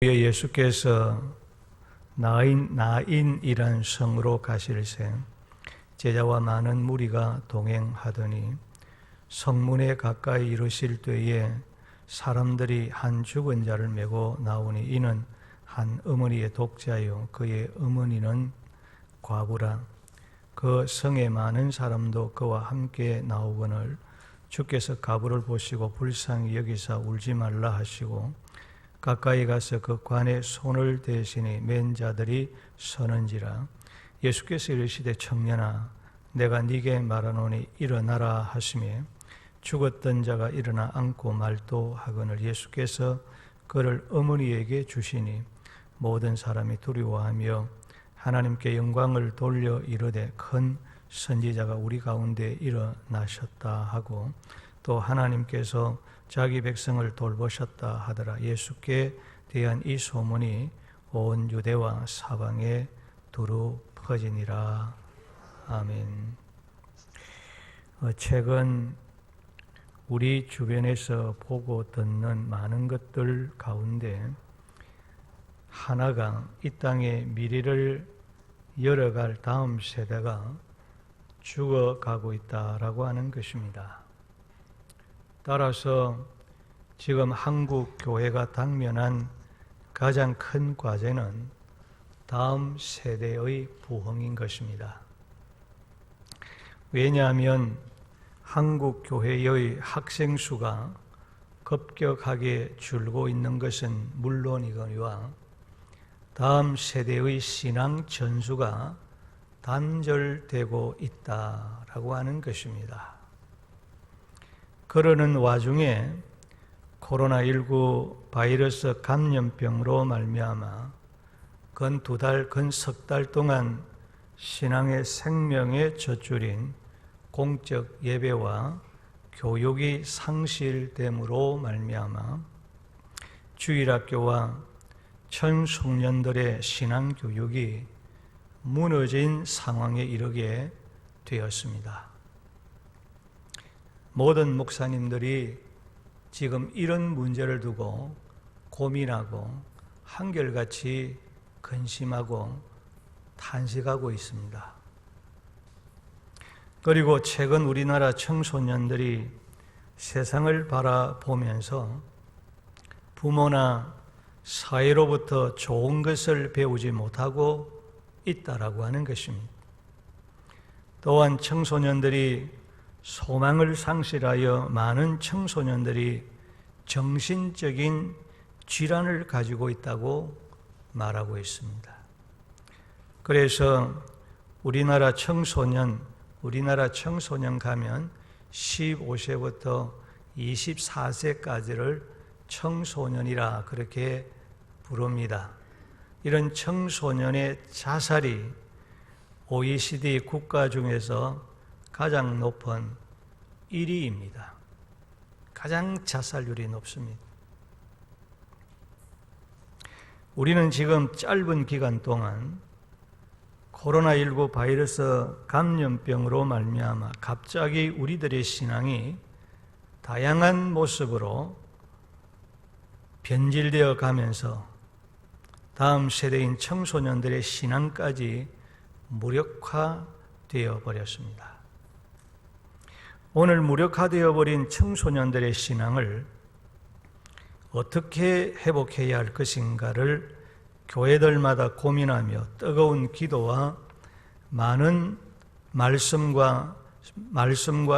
예수께서 나인이란 성으로 가실새 제자와 많은 무리가 동행하더니 성문에 가까이 이르실 때에 사람들이 한 죽은 자를 메고 나오니 이는 한 어머니의 독자요 그의 어머니는 과부라. 그 성에 많은 사람도 그와 함께 나오거늘 주께서 과부를 보시고 불쌍히 여기사 울지 말라 하시고 가까이 가서 그 관에 손을 대시니 맨 자들이 서는지라. 예수께서 이르시되 청년아 내가 네게 말하노니 일어나라 하시매 죽었던 자가 일어나 앉고 말도하거늘 예수께서 그를 어머니에게 주시니 모든 사람이 두려워하며 하나님께 영광을 돌려 이르되 큰 선지자가 우리 가운데 일어나셨다 하고 또 하나님께서 자기 백성을 돌보셨다 하더라. 예수께 대한 이 소문이 온 유대와 사방에 두루 퍼지니라. 아멘. 최근 우리 주변에서 보고 듣는 많은 것들 가운데 하나가 이 땅의 미래를 열어갈 다음 세대가 죽어가고 있다라고 하는 것입니다. 따라서 지금 한국 교회가 당면한 가장 큰 과제는 다음 세대의 부흥인 것입니다. 왜냐하면 한국 교회의 학생 수가 급격하게 줄고 있는 것은 물론이거니와 다음 세대의 신앙 전수가 단절되고 있다라고 하는 것입니다. 그러는 와중에 코로나19 바이러스 감염병으로 말미암아 근 석 달 동안 신앙의 생명의 젖줄인 공적 예배와 교육이 상실됨으로 말미암아 주일학교와 청소년들의 신앙 교육이 무너진 상황에 이르게 되었습니다. 모든 목사님들이 지금 이런 문제를 두고 고민하고 한결같이 근심하고 탄식하고 있습니다. 그리고 최근 우리나라 청소년들이 세상을 바라보면서 부모나 사회로부터 좋은 것을 배우지 못하고 있다라고 하는 것입니다. 또한 청소년들이 소망을 상실하여 많은 청소년들이 정신적인 질환을 가지고 있다고 말하고 있습니다. 그래서 우리나라 청소년 가면 15세부터 24세까지를 청소년이라 그렇게 부릅니다. 이런 청소년의 자살이 OECD 국가 중에서 가장 높은 1위입니다. 가장 자살률이 높습니다. 우리는 지금 짧은 기간 동안 코로나19 바이러스 감염병으로 말미암아 갑자기 우리들의 신앙이 다양한 모습으로 변질되어 가면서 다음 세대인 청소년들의 신앙까지 무력화되어 버렸습니다. 오늘 무력화되어 버린 청소년들의 신앙을 어떻게 회복해야 할 것인가를 교회들마다 고민하며 뜨거운 기도와 많은 말씀과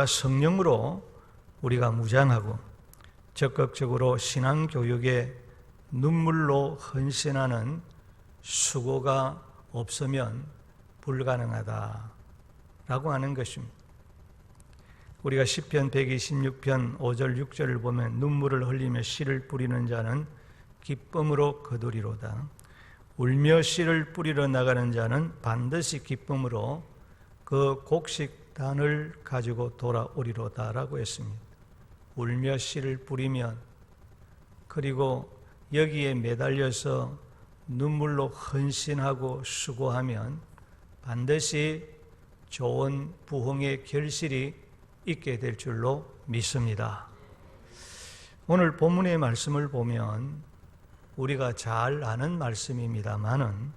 성령으로 우리가 무장하고 적극적으로 신앙교육에 눈물로 헌신하는 수고가 없으면 불가능하다라고 하는 것입니다. 우리가 시편 126편 5절 6절을 보면 눈물을 흘리며 씨를 뿌리는 자는 기쁨으로 거두리로다. 울며 씨를 뿌리러 나가는 자는 반드시 기쁨으로 그 곡식단을 가지고 돌아오리로다라고 했습니다. 울며 씨를 뿌리면 그리고 여기에 매달려서 눈물로 헌신하고 수고하면 반드시 좋은 부흥의 결실이 있게 될 줄로 믿습니다. 오늘 본문의 말씀을 보면 우리가 잘 아는 말씀입니다마는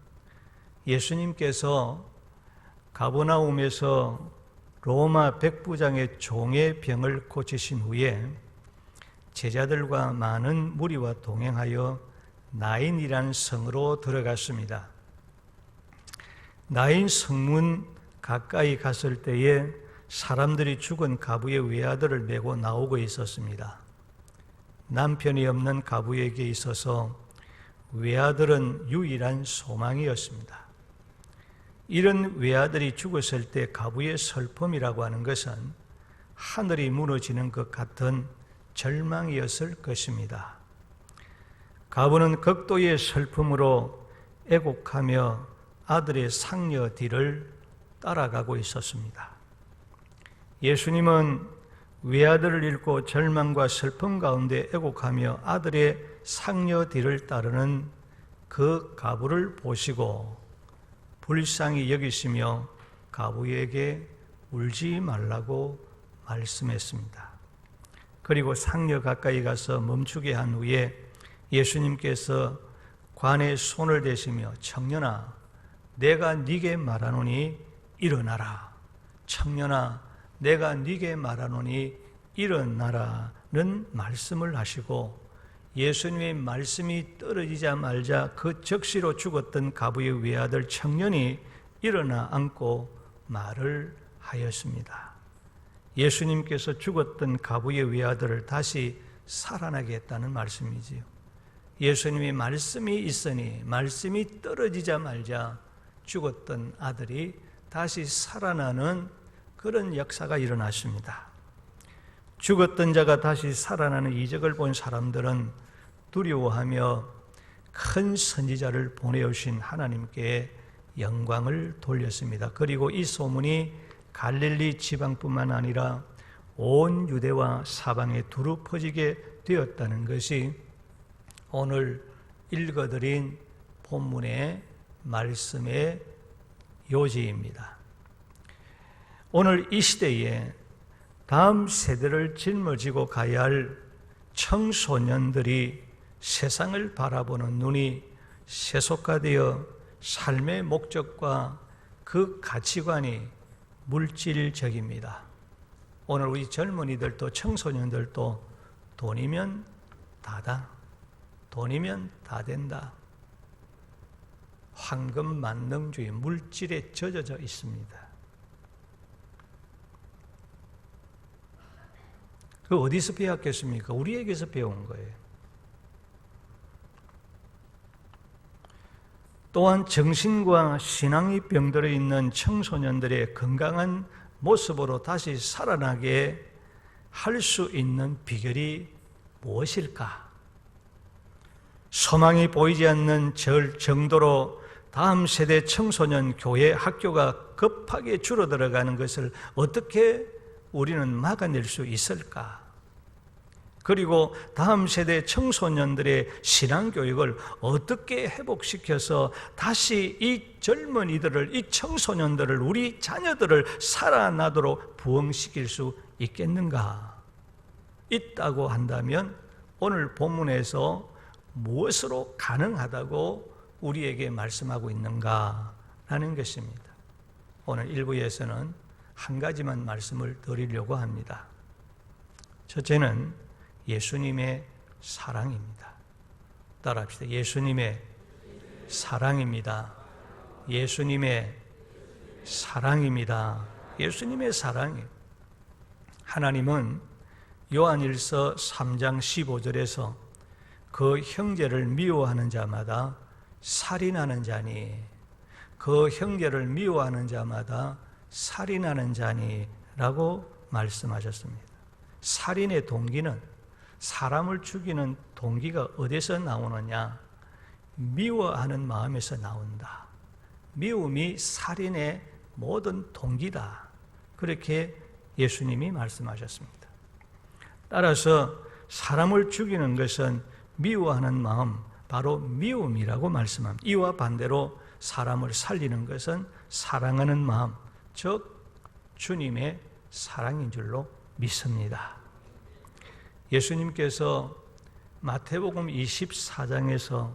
예수님께서 가버나움에서 로마 백부장의 종의 병을 고치신 후에 제자들과 많은 무리와 동행하여 나인이라는 성으로 들어갔습니다. 나인 성문 가까이 갔을 때에 사람들이 죽은 가부의 외아들을 메고 나오고 있었습니다. 남편이 없는 가부에게 있어서 외아들은 유일한 소망이었습니다. 이런 외아들이 죽었을 때 가부의 슬픔이라고 하는 것은 하늘이 무너지는 것 같은 절망이었을 것입니다. 가부는 극도의 슬픔으로 애곡하며 아들의 상녀 뒤를 따라가고 있었습니다. 예수님은 외아들을 잃고 절망과 슬픔 가운데 애곡하며 아들의 상녀 뒤를 따르는 그 가부를 보시고 불쌍히 여기시며 가부에게 울지 말라고 말씀했습니다. 그리고 상녀 가까이 가서 멈추게 한 후에 예수님께서 관에 손을 대시며 청년아 내가 네게 말하노니 일어나라. 청년아 내가 네게 말하노니 일어나라는 말씀을 하시고 예수님의 말씀이 떨어지자 말자 그 적시로 죽었던 가부의 외아들 청년이 일어나 앉고 말을 하였습니다. 예수님께서 죽었던 가부의 외아들을 다시 살아나게 했다는 말씀이지요. 예수님의 말씀이 있으니 말씀이 떨어지자 말자 죽었던 아들이 다시 살아나는 그런 역사가 일어났습니다. 죽었던 자가 다시 살아나는 이적을 본 사람들은 두려워하며 큰 선지자를 보내오신 하나님께 영광을 돌렸습니다. 그리고 이 소문이 갈릴리 지방뿐만 아니라 온 유대와 사방에 두루 퍼지게 되었다는 것이 오늘 읽어드린 본문의 말씀의 요지입니다. 오늘 이 시대에 다음 세대를 짊어지고 가야 할 청소년들이 세상을 바라보는 눈이 세속화되어 삶의 목적과 그 가치관이 물질적입니다. 오늘 우리 젊은이들도 청소년들도 돈이면 다다. 돈이면 다 된다. 황금 만능주의, 물질에 젖어져 있습니다. 그 어디서 배웠겠습니까? 우리에게서 배운 거예요. 또한 정신과 신앙이 병들어 있는 청소년들의 건강한 모습으로 다시 살아나게 할 수 있는 비결이 무엇일까? 소망이 보이지 않는 정도로 다음 세대 청소년 교회 학교가 급하게 줄어들어가는 것을 어떻게 우리는 막아낼 수 있을까? 그리고 다음 세대 청소년들의 신앙교육을 어떻게 회복시켜서 다시 이 젊은이들을, 이 청소년들을, 우리 자녀들을 살아나도록 부흥시킬 수 있겠는가? 있다고 한다면 오늘 본문에서 무엇으로 가능하다고 우리에게 말씀하고 있는가라는 것입니다. 오늘 1부에서는 한 가지만 말씀을 드리려고 합니다. 첫째는 예수님의 사랑입니다. 따라합시다. 예수님의 사랑입니다. 예수님의 사랑입니다. 예수님의 사랑이에요. 하나님은 요한일서 3장 15절에서 그 형제를 미워하는 자마다 살인하는 자니, 그 형제를 미워하는 자마다 살인하는 자니라고 말씀하셨습니다. 살인의 동기는, 사람을 죽이는 동기가 어디서 나오느냐? 미워하는 마음에서 나온다. 미움이 살인의 모든 동기다. 그렇게 예수님이 말씀하셨습니다. 따라서 사람을 죽이는 것은 미워하는 마음, 바로 미움이라고 말씀합니다. 이와 반대로 사람을 살리는 것은 사랑하는 마음, 즉 주님의 사랑인 줄로 믿습니다. 예수님께서 마태복음 24장에서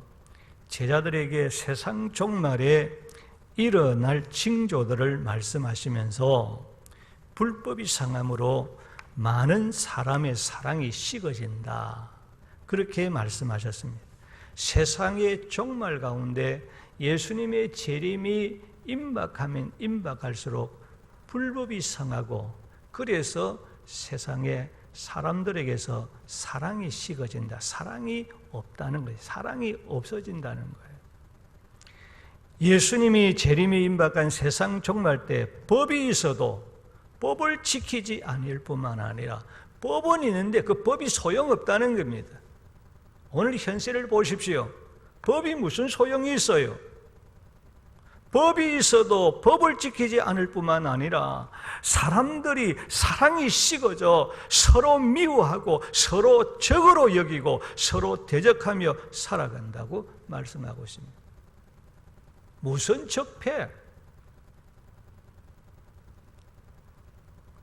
제자들에게 세상 종말에 일어날 징조들을 말씀하시면서 불법이 상함으로 많은 사람의 사랑이 식어진다, 그렇게 말씀하셨습니다. 세상의 종말 가운데 예수님의 재림이 임박하면 임박할수록 불법이 상하고, 그래서 세상에 사람들에게서 사랑이 식어진다, 사랑이 없다는 거예요. 사랑이 없어진다는 거예요. 예수님이 재림이 임박한 세상 종말 때 법이 있어도 법을 지키지 않을 뿐만 아니라 법은 있는데 그 법이 소용없다는 겁니다. 오늘 현실을 보십시오. 법이 무슨 소용이 있어요? 법이 있어도 법을 지키지 않을 뿐만 아니라 사람들이 사랑이 식어져 서로 미워하고 서로 적으로 여기고 서로 대적하며 살아간다고 말씀하고 있습니다. 무슨 적폐?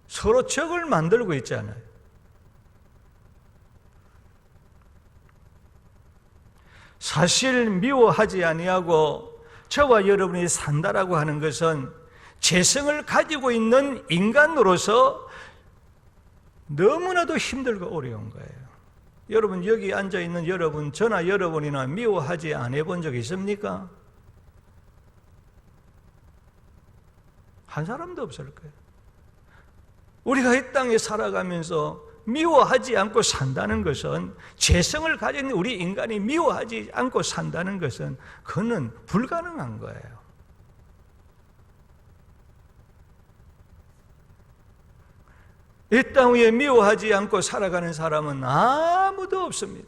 서로 적을 만들고 있잖아요. 사실 미워하지 아니하고 저와 여러분이 산다라고 하는 것은 재성을 가지고 있는 인간으로서 너무나도 힘들고 어려운 거예요. 여러분, 여기 앉아있는 여러분, 저나 여러분이나 미워하지 않아 본 적 있습니까? 한 사람도 없을 거예요. 우리가 이 땅에 살아가면서 미워하지 않고 산다는 것은, 재성을 가진 우리 인간이 미워하지 않고 산다는 것은 그는 불가능한 거예요. 이 땅 위에 미워하지 않고 살아가는 사람은 아무도 없습니다.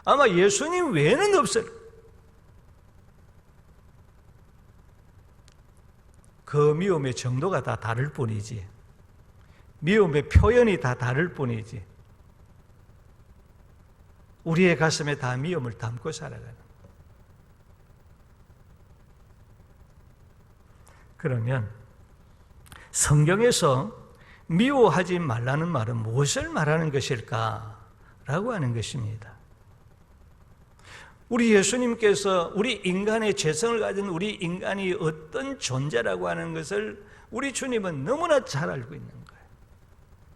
아마 예수님 외에는 없을 거예요. 그 미움의 정도가 다 다를 뿐이지, 미움의 표현이 다 다를 뿐이지, 우리의 가슴에 다 미움을 담고 살아가는. 그러면 성경에서 미워하지 말라는 말은 무엇을 말하는 것일까? 라고 하는 것입니다. 우리 예수님께서 우리 인간의 재성을 가진 우리 인간이 어떤 존재라고 하는 것을 우리 주님은 너무나 잘 알고 있는 거예요.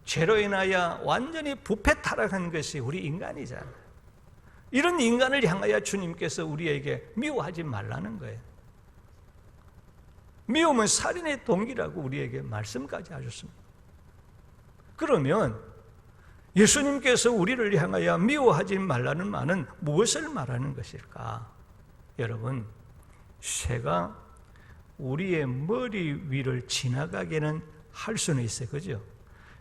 죄로 인하여 완전히 부패 타락한 것이 우리 인간이잖아요. 이런 인간을 향하여 주님께서 우리에게 미워하지 말라는 거예요. 미움은 살인의 동기라고 우리에게 말씀까지 하셨습니다. 그러면 예수님께서 우리를 향하여 미워하지 말라는 말은 무엇을 말하는 것일까? 여러분, 새가 우리의 머리 위를 지나가게는 할 수는 있어요. 그죠?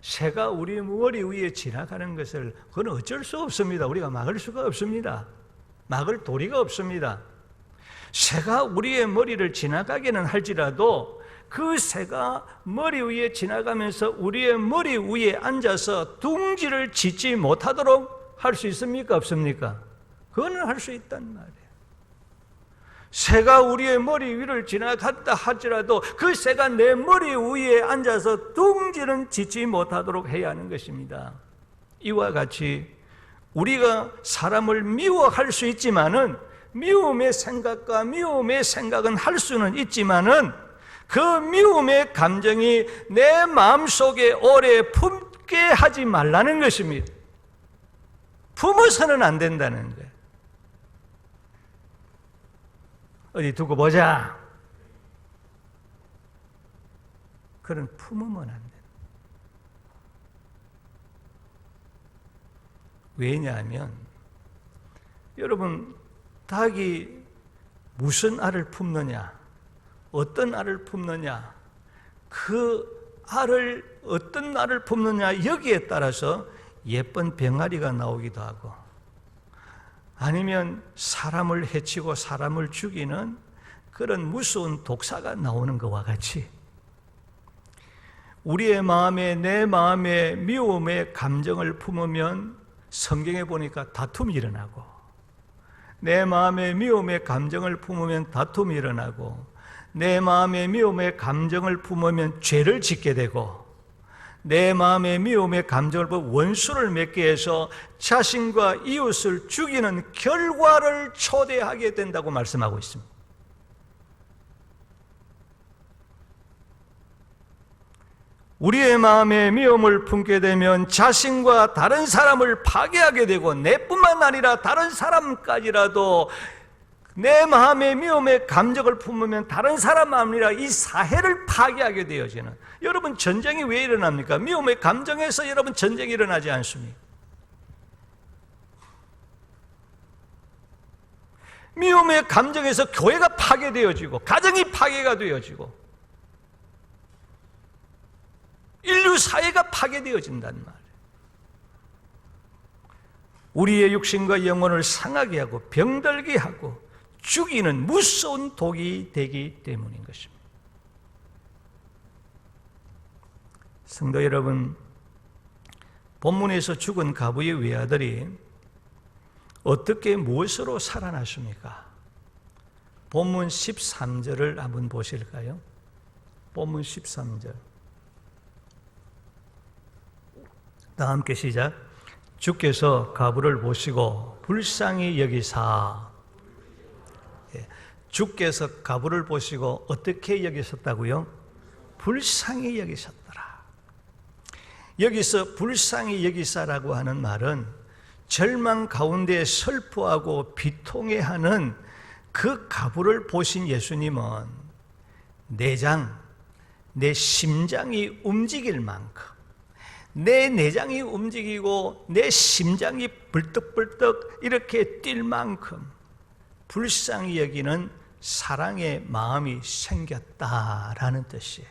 새가 우리 머리 위에 지나가는 것을 그건 어쩔 수 없습니다. 우리가 막을 수가 없습니다. 막을 도리가 없습니다. 새가 우리의 머리를 지나가게는 할지라도 그 새가 머리 위에 지나가면서 우리의 머리 위에 앉아서 둥지를 짓지 못하도록 할 수 있습니까? 없습니까? 그거는 할 수 있단 말이에요. 새가 우리의 머리 위를 지나갔다 할지라도 그 새가 내 머리 위에 앉아서 둥지는 짓지 못하도록 해야 하는 것입니다. 이와 같이 우리가 사람을 미워할 수 있지만은, 미움의 생각과 미움의 생각은 할 수는 있지만은 그 미움의 감정이 내 마음속에 오래 품게 하지 말라는 것입니다. 품어서는 안 된다는 거예요. 어디 두고 보자. 그런 품으면 안 돼요. 왜냐하면 여러분, 닭이 무슨 알을 품느냐, 어떤 알을 품느냐, 그 알을 어떤 알을 품느냐, 여기에 따라서 예쁜 병아리가 나오기도 하고, 아니면 사람을 해치고 사람을 죽이는 그런 무서운 독사가 나오는 것과 같이 우리의 마음에, 내 마음에 미움의 감정을 품으면 성경에 보니까 다툼이 일어나고, 내 마음에 미움의 감정을 품으면 다툼이 일어나고, 내 마음에 미움의 감정을 품으면 죄를 짓게 되고, 내 마음의 미움의 감정을 원수를 맺게 해서 자신과 이웃을 죽이는 결과를 초래하게 된다고 말씀하고 있습니다. 우리의 마음에 미움을 품게 되면 자신과 다른 사람을 파괴하게 되고, 내뿐만 아니라 다른 사람까지라도 내 마음에 미움의 감정을 품으면 다른 사람만 아니라 이 사회를 파괴하게 되어지는, 여러분 전쟁이 왜 일어납니까? 미움의 감정에서 여러분 전쟁이 일어나지 않습니까? 미움의 감정에서 교회가 파괴되어지고 가정이 파괴가 되어지고 인류 사회가 파괴되어진단 말이에요. 우리의 육신과 영혼을 상하게 하고 병들게 하고 죽이는 무서운 독이 되기 때문인 것입니다. 성도 여러분, 본문에서 죽은 가부의 외아들이 어떻게 무엇으로 살아났습니까? 본문 13절을 한번 보실까요? 본문 13절. 다 함께 시작. 주께서 가부를 보시고 불쌍히 여기사. 주께서 가부를 보시고 어떻게 여기셨다고요? 불쌍히 여기셨더라. 여기서 불쌍히 여기사라고 하는 말은 절망 가운데 슬퍼하고 비통해하는 그 가부를 보신 예수님은 내 심장이 움직일 만큼, 내 내장이 움직이고 내 심장이 벌떡벌떡 이렇게 뛸 만큼 불쌍히 여기는 사랑의 마음이 생겼다라는 뜻이에요.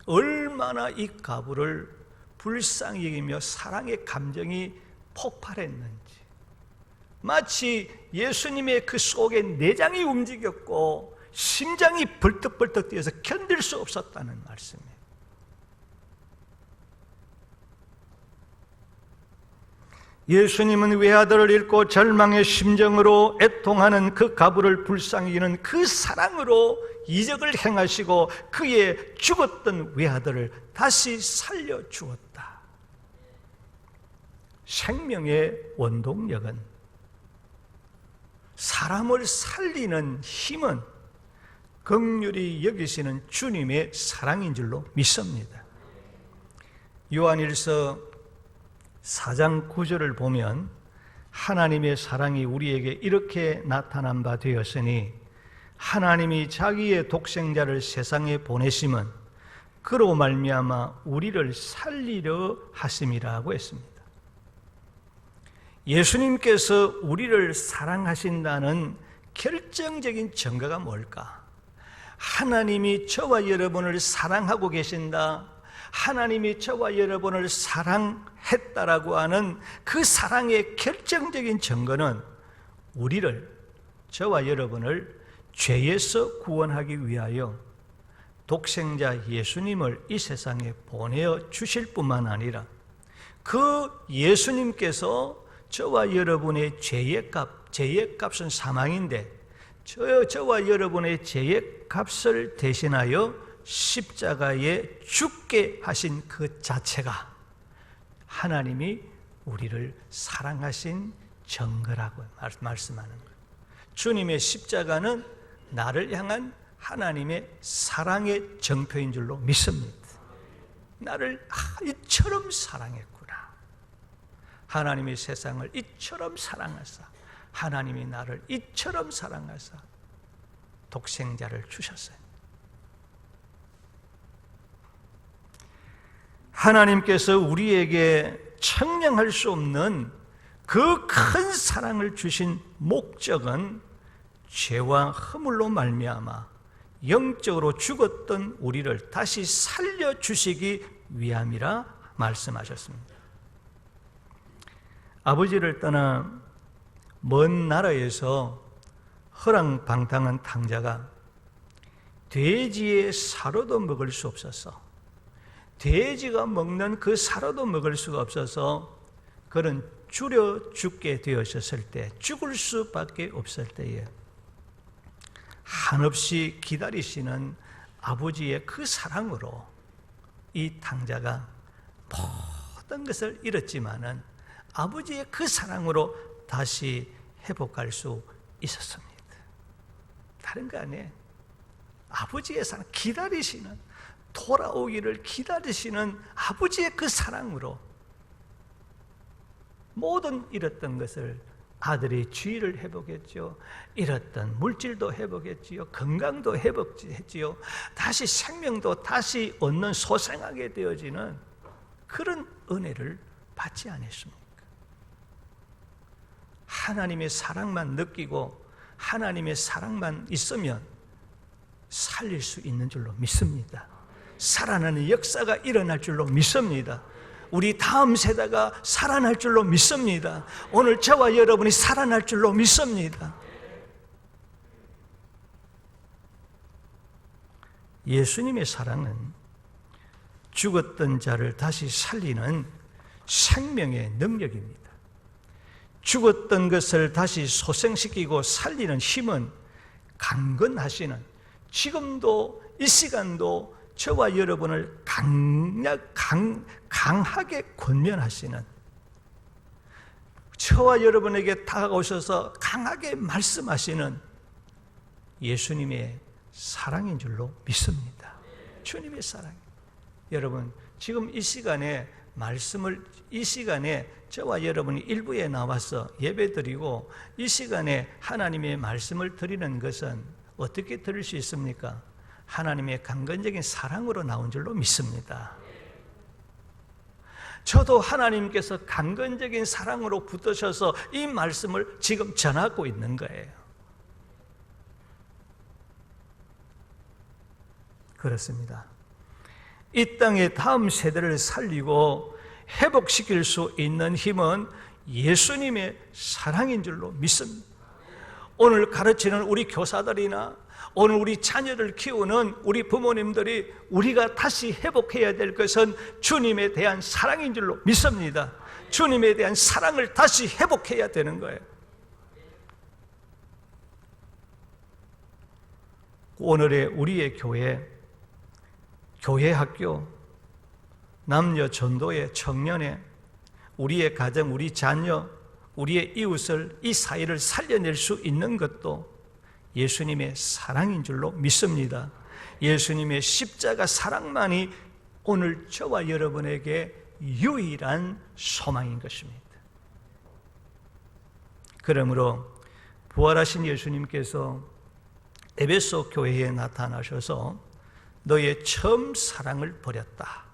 얼마나 이 가부를 불쌍히 여기며 사랑의 감정이 폭발했는지, 마치 예수님의 그 속에 내장이 움직였고 심장이 벌떡벌떡 뛰어서 견딜 수 없었다는 말씀이에요. 예수님은 외아들을 잃고 절망의 심정으로 애통하는 그 가부를 불쌍히 여기는 그 사랑으로 이적을 행하시고 그의 죽었던 외아들을 다시 살려주었다. 생명의 원동력은, 사람을 살리는 힘은 긍휼히 여기시는 주님의 사랑인 줄로 믿습니다. 요한일서 4장 9절을 보면 하나님의 사랑이 우리에게 이렇게 나타난 바 되었으니 하나님이 자기의 독생자를 세상에 보내심은 그로 말미암아 우리를 살리려 하심이라고 했습니다. 예수님께서 우리를 사랑하신다는 결정적인 증거가 뭘까? 하나님이 저와 여러분을 사랑하고 계신다, 하나님이 저와 여러분을 사랑했다라고 하는 그 사랑의 결정적인 증거는 우리를, 저와 여러분을 죄에서 구원하기 위하여 독생자 예수님을 이 세상에 보내어 주실 뿐만 아니라 그 예수님께서 저와 여러분의 죄의 값은 사망인데 저와 여러분의 죄의 값을 대신하여 십자가에 죽게 하신 그 자체가 하나님이 우리를 사랑하신 증거라고 말씀하는 거예요. 주님의 십자가는 나를 향한 하나님의 사랑의 증표인 줄로 믿습니다. 나를 이처럼 사랑했구나. 하나님이 세상을 이처럼 사랑하사, 하나님이 나를 이처럼 사랑하사 독생자를 주셨어요. 하나님께서 우리에게 청량할 수 없는 그 큰 사랑을 주신 목적은 죄와 허물로 말미암아 영적으로 죽었던 우리를 다시 살려주시기 위함이라 말씀하셨습니다. 아버지를 떠나 먼 나라에서 허랑방탕한 탕자가 돼지의 사료도 먹을 수 없어서, 돼지가 먹는 그 사료도 먹을 수가 없어서 그는 줄여 죽게 되었을 때, 죽을 수밖에 없을 때에 한없이 기다리시는 아버지의 그 사랑으로 이 탕자가 모든 것을 잃었지만은 아버지의 그 사랑으로 다시 회복할 수 있었습니다. 다른 거 아니에요. 아버지의 사랑, 기다리시는, 돌아오기를 기다리시는 아버지의 그 사랑으로 모든 잃었던 것을 아들이 주의를 회복했죠. 잃었던 물질도 회복했지요. 건강도 회복했지요. 다시 생명도 다시 얻는 소생하게 되어지는 그런 은혜를 받지 않았습니까? 하나님의 사랑만 느끼고 하나님의 사랑만 있으면 살릴 수 있는 줄로 믿습니다. 살아나는 역사가 일어날 줄로 믿습니다. 우리 다음 세대가 살아날 줄로 믿습니다. 오늘 저와 여러분이 살아날 줄로 믿습니다. 예수님의 사랑은 죽었던 자를 다시 살리는 생명의 능력입니다. 죽었던 것을 다시 소생시키고 살리는 힘은 강건하시는, 지금도 이 시간도 저와 여러분을 강하게 권면하시는, 저와 여러분에게 다가오셔서 강하게 말씀하시는 예수님의 사랑인 줄로 믿습니다. 주님의 사랑. 여러분, 지금 이 시간에 말씀을, 이 시간에 저와 여러분이 일부에 나와서 예배드리고 이 시간에 하나님의 말씀을 드리는 것은 어떻게 들을 수 있습니까? 하나님의 강건적인 사랑으로 나온 줄로 믿습니다. 저도 하나님께서 강건적인 사랑으로 붙드셔서 이 말씀을 지금 전하고 있는 거예요. 그렇습니다. 이 땅의 다음 세대를 살리고 회복시킬 수 있는 힘은 예수님의 사랑인 줄로 믿습니다. 오늘 가르치는 우리 교사들이나 오늘 우리 자녀를 키우는 우리 부모님들이 우리가 다시 회복해야 될 것은 주님에 대한 사랑인 줄로 믿습니다. 주님에 대한 사랑을 다시 회복해야 되는 거예요. 오늘의 우리의 교회 학교, 남녀 전도회, 청년회, 우리의 가정, 우리 자녀, 우리의 이웃을, 이 사회를 살려낼 수 있는 것도 예수님의 사랑인 줄로 믿습니다. 예수님의 십자가 사랑만이 오늘 저와 여러분에게 유일한 소망인 것입니다. 그러므로 부활하신 예수님께서 에베소 교회에 나타나셔서 너의 처음 사랑을 버렸다.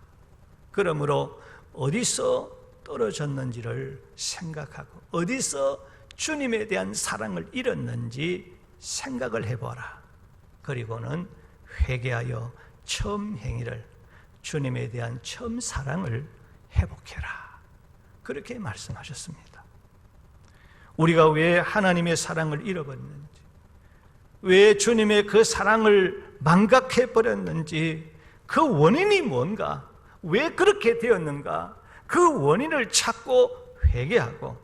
그러므로 어디서 떨어졌는지를 생각하고 어디서 주님에 대한 사랑을 잃었는지 생각을 해보라. 그리고는 회개하여 처음 행위를, 주님에 대한 처음 사랑을 회복해라. 그렇게 말씀하셨습니다. 우리가 왜 하나님의 사랑을 잃어버렸는지, 왜 주님의 그 사랑을 망각해버렸는지, 그 원인이 뭔가, 왜 그렇게 되었는가, 그 원인을 찾고 회개하고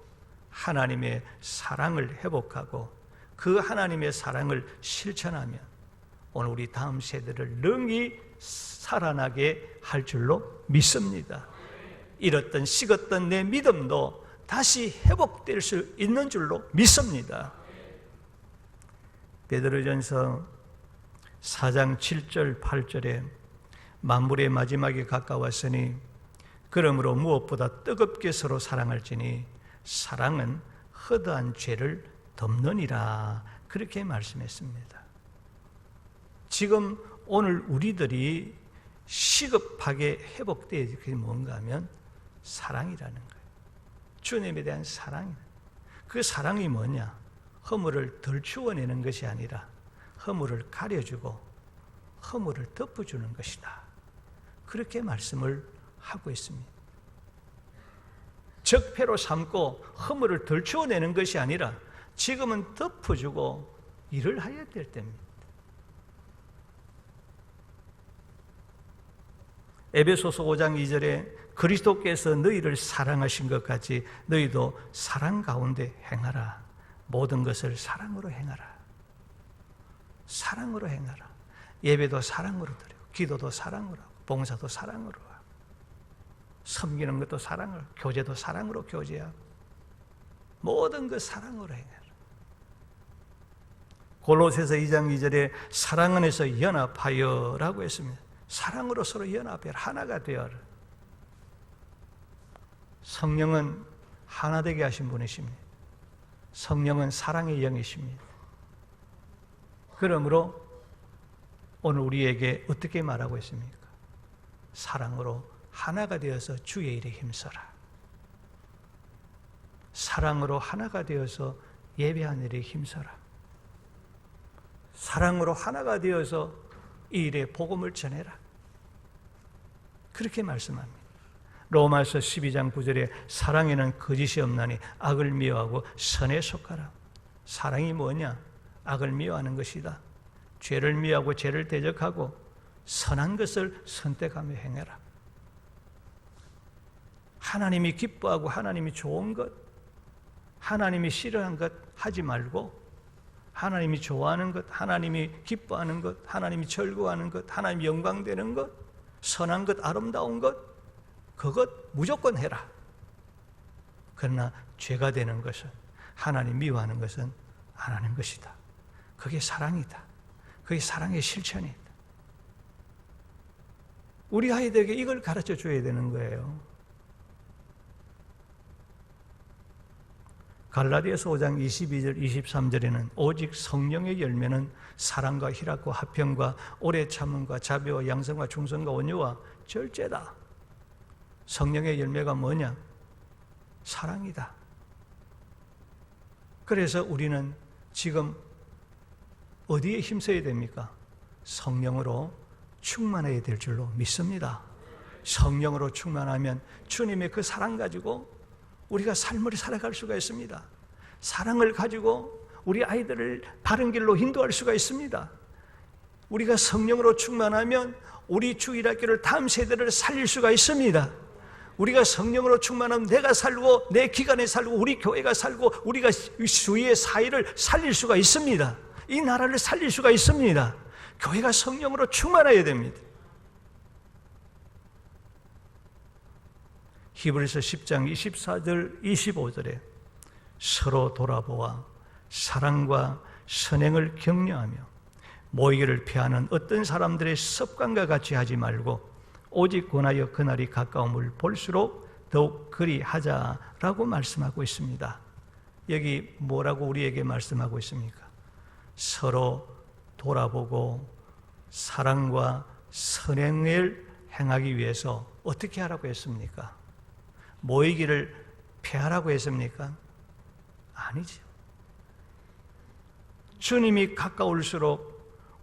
하나님의 사랑을 회복하고 그 하나님의 사랑을 실천하면 오늘 우리 다음 세대를 능히 살아나게 할 줄로 믿습니다. 잃었던 식었던 내 믿음도 다시 회복될 수 있는 줄로 믿습니다. 베드로전서 4장 7절 8절에 만물의 마지막이 가까웠으니 그러므로 무엇보다 뜨겁게 서로 사랑할지니 사랑은 허다한 죄를 덮느니라. 그렇게 말씀했습니다. 지금 오늘 우리들이 시급하게 회복되어야 될 게 뭔가 하면 사랑이라는 거예요. 주님에 대한 사랑. 그 사랑이 뭐냐? 허물을 덜 치워내는 것이 아니라 허물을 가려주고 허물을 덮어주는 것이다. 그렇게 말씀을 하고 있습니다. 적폐로 삼고 허물을 덜 치워내는 것이 아니라 지금은 덮어주고 일을 해야 될 때입니다. 에베소서 5장 2절에 그리스도께서 너희를 사랑하신 것 같이 너희도 사랑 가운데 행하라. 모든 것을 사랑으로 행하라. 사랑으로 행하라. 예배도 사랑으로 드리고 기도도 사랑으로 하고 봉사도 사랑으로 하고 섬기는 것도 사랑을, 교제도 사랑으로 교제하고 모든 것 사랑으로 행해라. 골로새서 2장 2절에 사랑 안에서 연합하여라고 했습니다. 사랑으로 서로 연합해라. 하나가 되어라. 성령은 하나 되게 하신 분이십니다. 성령은 사랑의 영이십니다. 그러므로 오늘 우리에게 어떻게 말하고 있습니까? 사랑으로 하나가 되어서 주의 일에 힘써라. 사랑으로 하나가 되어서 예배하는 일에 힘써라. 사랑으로 하나가 되어서 이 일에 복음을 전해라. 그렇게 말씀합니다. 로마서 12장 9절에 사랑에는 거짓이 없나니 악을 미워하고 선에 속하라. 사랑이 뭐냐? 악을 미워하는 것이다. 죄를 미워하고 죄를 대적하고 선한 것을 선택하며 행해라. 하나님이 기뻐하고 하나님이 좋은 것, 하나님이 싫어하는 것 하지 말고 하나님이 좋아하는 것, 하나님이 기뻐하는 것, 하나님이 즐거워하는 것, 하나님이 영광되는 것, 선한 것, 아름다운 것, 그것 무조건 해라. 그러나 죄가 되는 것은, 하나님 미워하는 것은 안 하는 것이다. 그게 사랑이다. 그게 사랑의 실천이다. 우리 아이들에게 이걸 가르쳐 줘야 되는 거예요. 갈라디아서 5장 22절 23절에는 오직 성령의 열매는 사랑과 희락과 화평과 오래 참음과 자비와 양성과 충성과 온유와 절제다. 성령의 열매가 뭐냐? 사랑이다. 그래서 우리는 지금 어디에 힘써야 됩니까? 성령으로 충만해야 될 줄로 믿습니다. 성령으로 충만하면 주님의 그 사랑 가지고 우리가 삶을 살아갈 수가 있습니다. 사랑을 가지고 우리 아이들을 바른 길로 인도할 수가 있습니다. 우리가 성령으로 충만하면 우리 주일학교를 다음 세대를 살릴 수가 있습니다. 우리가 성령으로 충만하면 내가 살고 내 기관에 살고 우리 교회가 살고 우리가 주위의 사회를 살릴 수가 있습니다. 이 나라를 살릴 수가 있습니다. 교회가 성령으로 충만해야 됩니다. 히브리서 10장 24절 25절에 서로 돌아보아 사랑과 선행을 격려하며 모이기를 피하는 어떤 사람들의 습관과 같이 하지 말고 오직 권하여 그날이 가까움을 볼수록 더욱 그리 하자라고 말씀하고 있습니다. 여기 뭐라고 우리에게 말씀하고 있습니까? 서로 돌아보고 사랑과 선행을 행하기 위해서 어떻게 하라고 했습니까? 모이기를 피하라고 했습니까? 아니죠. 주님이 가까울수록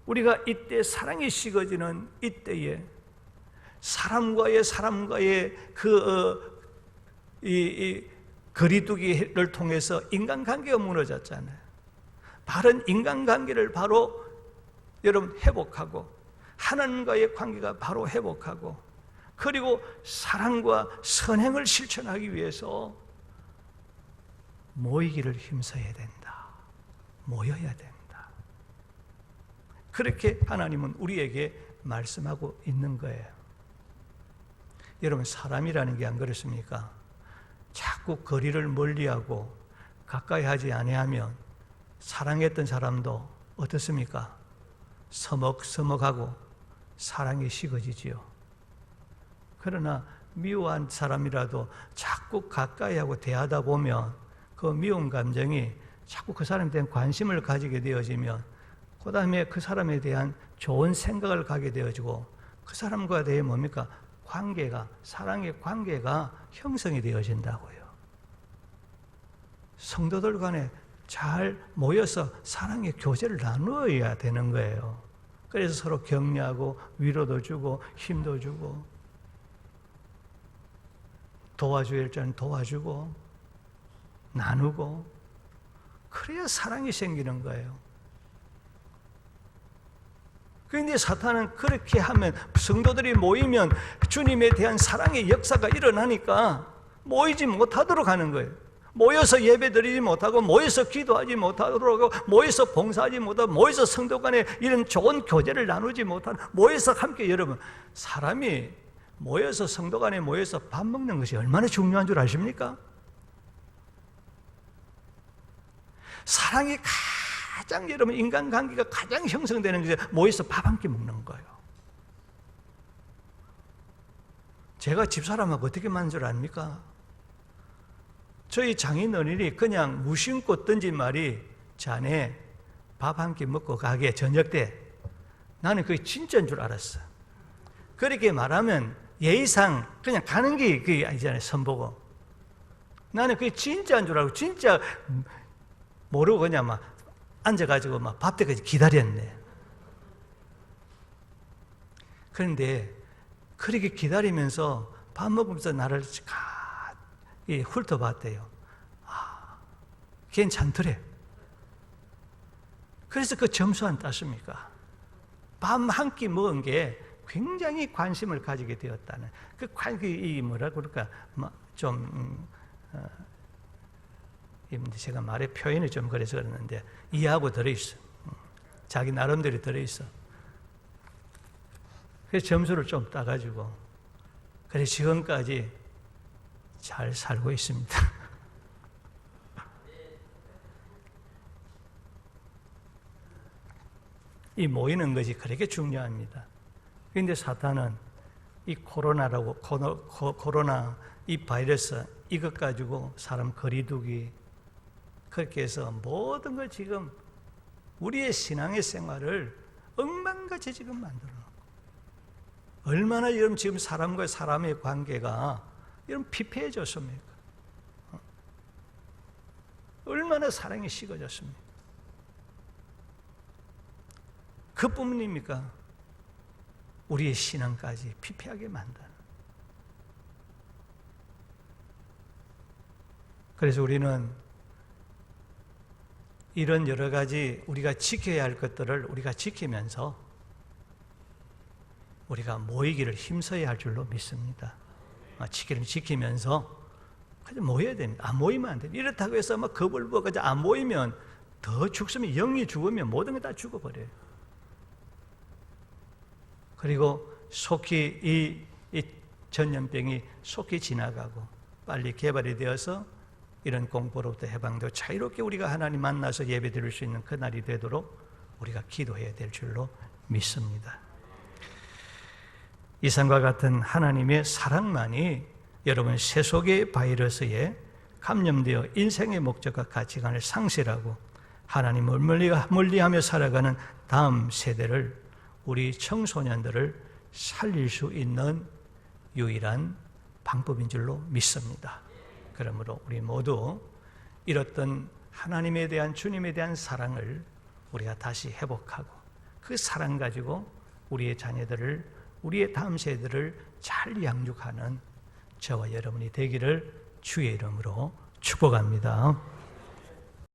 우리가 이때 사랑이 식어지는 이때에 사람과의 거리두기를 통해서 인간관계가 무너졌잖아요. 바른 인간관계를 바로 여러분 회복하고 하나님과의 관계가 바로 회복하고 그리고 사랑과 선행을 실천하기 위해서 모이기를 힘써야 된다. 모여야 된다. 그렇게 하나님은 우리에게 말씀하고 있는 거예요. 여러분 사람이라는 게 안 그렇습니까? 자꾸 거리를 멀리하고 가까이 하지 아니하면 사랑했던 사람도 어떻습니까? 서먹서먹하고 사랑이 식어지지요. 그러나 미워한 사람이라도 자꾸 가까이하고 대하다 보면 그 미운 감정이 자꾸 그 사람에 대한 관심을 가지게 되어지면 그 다음에 그 사람에 대한 좋은 생각을 가게 되어지고 그 사람과 대해 뭡니까? 관계가, 사랑의 관계가 형성이 되어진다고요. 성도들 간에 잘 모여서 사랑의 교제를 나누어야 되는 거예요. 그래서 서로 격려하고 위로도 주고 힘도 주고 도와줘야 할 자는 도와주고 나누고 그래야 사랑이 생기는 거예요. 그런데 사탄은 그렇게 하면 성도들이 모이면 주님에 대한 사랑의 역사가 일어나니까 모이지 못하도록 하는 거예요. 모여서 예배드리지 못하고 모여서 기도하지 못하도록 하고 모여서 봉사하지 못하고 모여서 성도 간에 이런 좋은 교제를 나누지 못하고 모여서 함께 여러분 사람이 모여서 성도 간에 모여서 밥 먹는 것이 얼마나 중요한 줄 아십니까? 사랑이 가장 여러분 인간관계가 가장 형성되는 것이 모여서 밥 한 끼 먹는 거예요. 제가 집사람하고 어떻게 만난 줄 압니까? 저희 장인어른이 그냥 무심코 던진 말이 자네 밥 한 끼 먹고 가게 저녁 때 나는 그게 진짜인 줄 알았어. 그렇게 말하면 예의상 그냥 가는 게 그게 아니잖아요. 선보고 나는 그게 진짜인 줄 알고 진짜 모르고 그냥 막 앉아가지고 막 밥 때까지 기다렸네. 그런데 그렇게 기다리면서 밥 먹으면서 나를 훑어봤대요. 괜찮더래. 그래서 그 점수 안 땄습니까? 밥 한 끼 먹은 게 굉장히 관심을 가지게 되었다는 이 뭐라 그럴까 제가 말의 표현이 좀 그래서 그러는데 이해하고 들어있어. 자기 나름대로 들어있어. 그래서 점수를 좀 따가지고 그래서 지금까지 잘 살고 있습니다. 이 모이는 것이 그렇게 중요합니다. 그런데 사탄은 이 코로나라고 코로나 이 바이러스 이것 가지고 사람 거리두기 그렇게 해서 모든 걸 지금 우리의 신앙의 생활을 엉망같이 지금 만들어 놓고 얼마나 여러분 지금 사람과 사람의 관계가 여러분 피폐해졌습니까? 얼마나 사랑이 식어졌습니까? 그뿐입니까? 우리의 신앙까지 피폐하게 만드는. 그래서 우리는 이런 여러 가지 우리가 지켜야 할 것들을 우리가 지키면서 우리가 모이기를 힘써야 할 줄로 믿습니다. 지키면서 모여야 됩니다. 안 모이면 안 됩니다. 이렇다고 해서 막 겁을 먹어서 안 모이면 더 죽으면 영이 죽으면 모든 게 다 죽어버려요. 그리고 속히 이 전염병이 속히 지나가고 빨리 개발이 되어서 이런 공포로부터 해방되고 자유롭게 우리가 하나님 만나서 예배 드릴 수 있는 그날이 되도록 우리가 기도해야 될 줄로 믿습니다. 이상과 같은 하나님의 사랑만이 여러분 세속의 바이러스에 감염되어 인생의 목적과 가치관을 상실하고 하나님을 멀리하며 살아가는 다음 세대를 우리 청소년들을 살릴 수 있는 유일한 방법인 줄로 믿습니다. 그러므로 우리 모두 잃었던 하나님에 대한 주님에 대한 사랑을 우리가 다시 회복하고 그 사랑 가지고 우리의 자녀들을 우리의 다음 세대를 잘 양육하는 저와 여러분이 되기를 주의 이름으로 축복합니다.